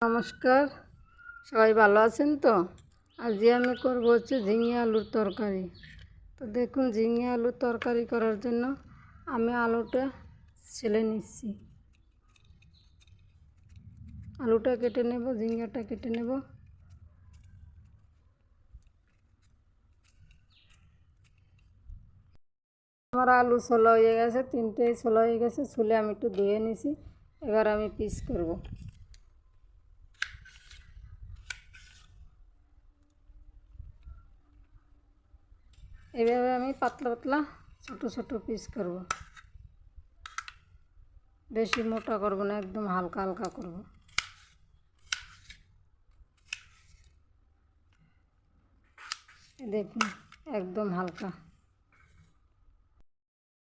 নমস্কার, সবাই ভালো আছেন তো? আজকে আমি করব ঝিঙে আলুর তরকারি। তো দেখুন, ঝিঙে আলুর তরকারি করার জন্য আমি আলুটা ছেলে নিচ্ছি। আলুটা কেটে নেব, ঝিঙেটা কেটে নেব। আমার আলু ছোলা হয়ে গেছে, তিনটেই ছোলা হয়ে গেছে। ছুলে আমি একটু ধুয়ে নিছি। এবার আমি পিস করব। এইভাবে আমি পাতলা পাতলা ছোট ছোট পিস করব। বেশি মোটা করব না, একদম হালকা হালকা করব। দেখুন, একদম হালকা।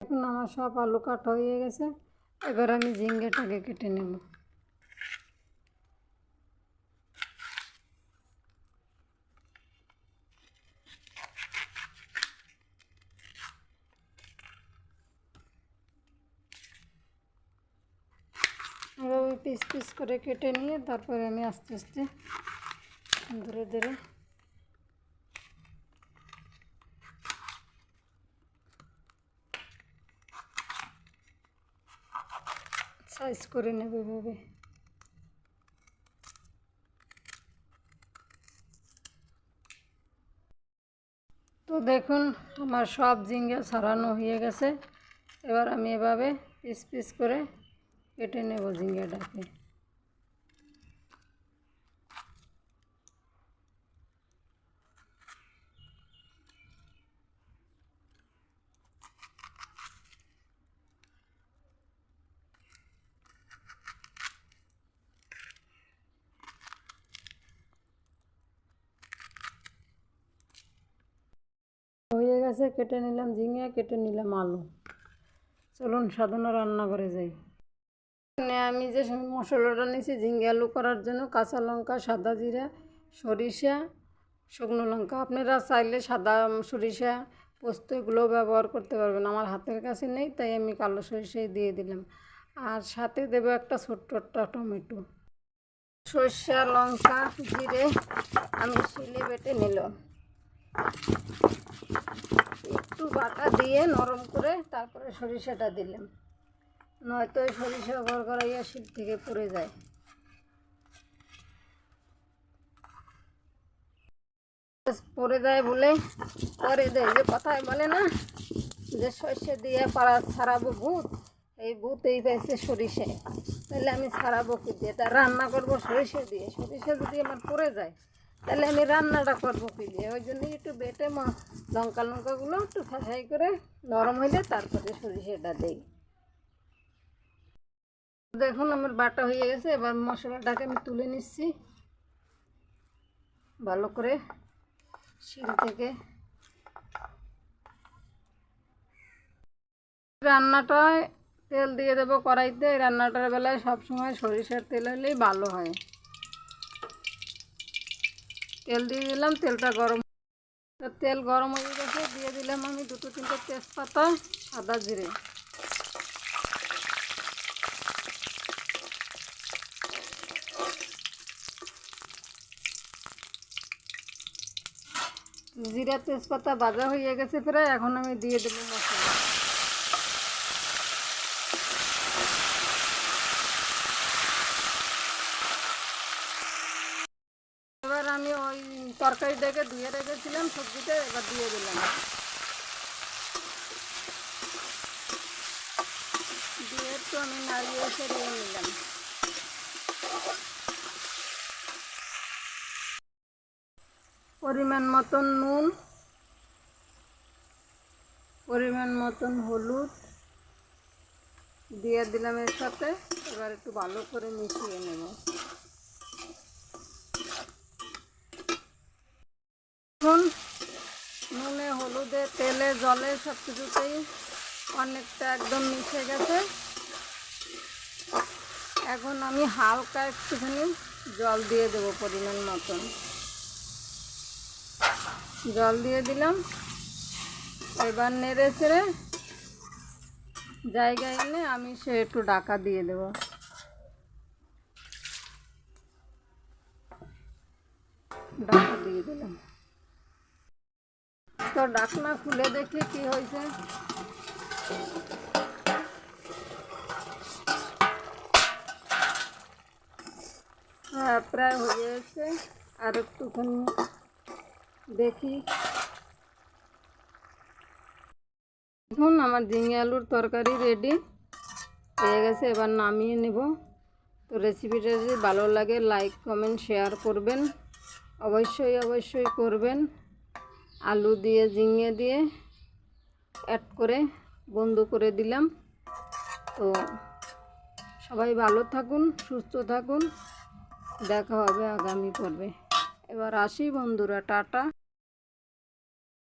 এখন আমার সব আলু কাটা হয়ে গেছে। এবার আমি ঝিঙ্গেটাকে কেটে নেব। এভাবে পিস পিস করে কেটে নিয়ে তারপরে আমি আস্তে আস্তে ধরে ধরে সাইজ করে নেব। এভাবে তো দেখুন, আমার সব ঝিঙ্গা ছাড়ানো হয়ে গেছে। এবার আমি এভাবে পিস পিস করে কেটে নেব ঝিঙ্গাটাকে। হয়ে গেছে, কেটে নিলাম ঝিঙে, কেটে নিলাম আলু। চলুন সাধারণ রান্না করে যাই। আমি যে মশলাটা নিয়েছি ঝিঙ্গে আলু করার জন্য, কাঁচা লঙ্কা, সাদা জিরা, সরিষা, শুকনো লঙ্কা। আপনারা চাইলে সাদা সরিষা, পোস্ত এগুলোও ব্যবহার করতে পারবেন। আমার হাতের কাছে নেই, তাই আমি কালো সরিষাই দিয়ে দিলাম। আর সাথে দেবো একটা ছোট্ট একটা টমেটো। সরিষা, লঙ্কা, জিরে আমি শিলে বেটে নিলাম। একটু বাটা দিয়ে নরম করে তারপরে সরিষাটা দিলাম, নয়তো ওই সরিষা গড়গড়াইয়া শিল থেকে পড়ে যায়। পড়ে যায় বলে পরে দেয়, যে কথায় বলে না যে সর্ষে দিয়ে পাড়া ছাড়াবো ভূত, এই ভূত এই পাইছে সরিষায়। তাহলে আমি ছাড়াবো কি দিয়ে? তা রান্না করবো সরিষা দিয়ে। সরিষা যদি আমার পড়ে যায় তাহলে আমি রান্নাটা করবো কি দিয়ে? ওই জন্যই একটু বেটে লঙ্কাগুলো একটু ফাঁসাই করে নরম হইলে তারপরে সরিষাটা দেই। দেখুন, আমার বাটা হয়ে গেছে। এবার মশলাটাকে আমি তুলে নিচ্ছি ভালো করে শিল থেকে। রান্নাটায় তেল দিয়ে দেবো কড়াইতে। রান্নাটার বেলায় সবসময় সরিষার তেল হলেই ভালো হয়। তেল দিয়ে দিলাম, তেলটা গরম। তেল গরম হয়ে গেছে, দিয়ে দিলাম আমি দুটো তিনটে তেজপাতা, সাদা জিরে। জিরা তেজপাতা ভাজা হয়ে গেছে প্রায়। এখন আমি দিয়ে দেবো মশলা। এবার আমি ওই তরকারিটাকে ধুয়ে রেখেছিলাম সবজিটা, এবার দিয়ে দিলাম। দিয়ে একটু আমি নাড়িয়ে সেরিয়ে নিলাম। পরিমাণ মতন নুন, পরিমাণ মতন হলুদ দিয়ে দিলাম এর সাথে। এবার একটু ভালো করে মিশিয়ে নেব। এখন নুনে, হলুদে, তেলে, জলে সব কিছুতেই অনেকটা একদম মিশে গেছে। এখন আমি হালকা একটুখানি জল দিয়ে দেবো, পরিমাণ মতন জল দিয়ে দিলাম। এবার নেড়ে চেড়ে জায়গায় এনে আমি একটু ঢাকা দিয়ে দেবো। ঢাকা দিয়ে দিলাম। তো ঢাকনা খুলে দেখি কি হয়েছে। হ্যাঁ, প্রায় হয়ে গেছে। আর একটুখানি দেখি। দেখুন আমার ঝিঙে আলুর তরকারি রেডি হয়ে গেছে, এবার নামিয়ে নেব। তো রেসিপিটা যদি ভালো লাগে লাইক কমেন্ট শেয়ার করবেন, অবশ্যই করবেন। আলু দিয়ে ঝিঙে দিয়ে অ্যাড করে বন্ধ করে দিলাম। তো সবাই ভালো থাকুন, সুস্থ থাকুন, দেখা হবে আগামী পর্বে। এবার আসি বন্ধুরা, টাটা।